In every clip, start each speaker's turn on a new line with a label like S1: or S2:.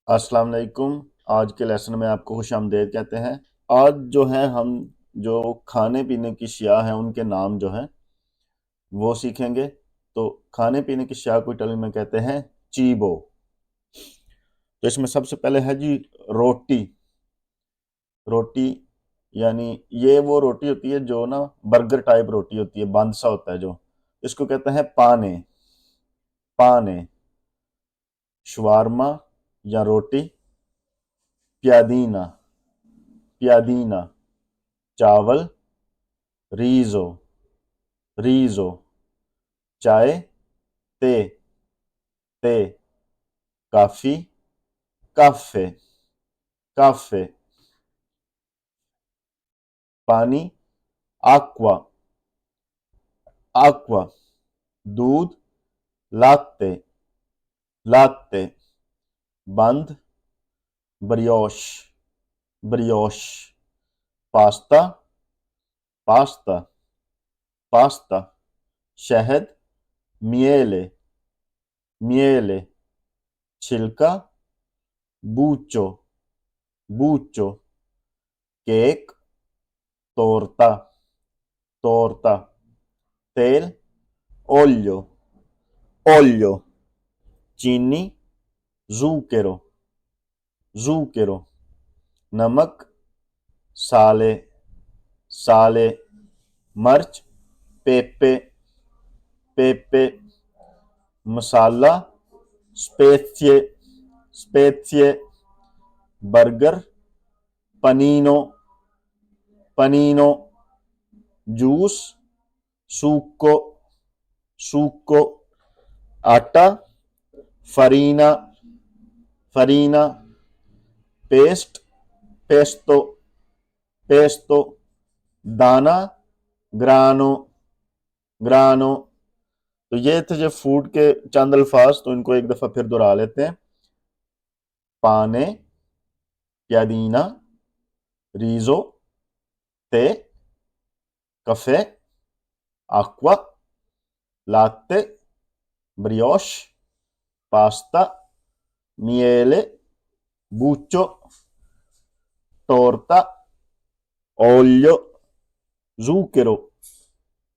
S1: अस्सलाम वालेकुम। आज के लेसन में आपको खुश आमदीद कहते हैं। आज जो है हम जो खाने पीने की अशिया हैं उनके नाम जो हैं वो सीखेंगे। तो खाने पीने की अशिया को इटाली में कहते हैं चीबो। तो इसमें सबसे पहले है जी रोटी। रोटी यानी ये वो रोटी होती है जो ना बर्गर टाइप रोटी होती है, बंद सा होता है जो, इसको कहते हैं पाने। पाने, शवारमा या रोटी, प्यादीना, प्यादीना चावल, रीजो, रीजो चाय, ते, ते काफी, काफे, काफे पानी, आक्वा, आक्वा दूध, लाते, लाते बंद, ब्रियोश, ब्रियोश पास्ता, पास्ता, पास्ता शहद, मिएले, मिएले छिलका, बूचो, बूचो केक, तोरता, तोरता तेल, ओलियो, ओलियो चीनी, ज़ूकेरो, ज़ूकेरो नमक, साले, साले मर्च, पेपे, पेपे मसाला, स्पेzie, स्पेzie बर्गर, पनीनो, पनीनो जूस, सूको, सूको आटा, Farina, Farina paste, pesto, pesto दाना, ग्रानो, ग्रानो। तो ये थे जो फूड के चंद अल्फाज, तो इनको एक दफा फिर दोहरा लेते हैं। पाने, प्यादीना, रीजो, ते, कफे, acqua, latte, brioche, pasta, miele, buccio, torta, olio, zucchero,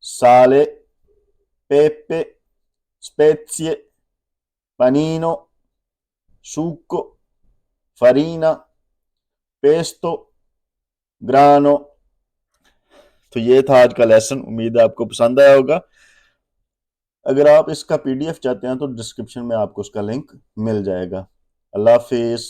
S1: sale, pepe, spezie, panino, succo, farina, pesto, ग्रानो। तो ये था आज का लेसन। उम्मीद है आपको पसंद आया होगा। अगर आप इसका पीडीएफ चाहते हैं तो डिस्क्रिप्शन में आपको उसका लिंक मिल जाएगा। अल्लाह हाफिज।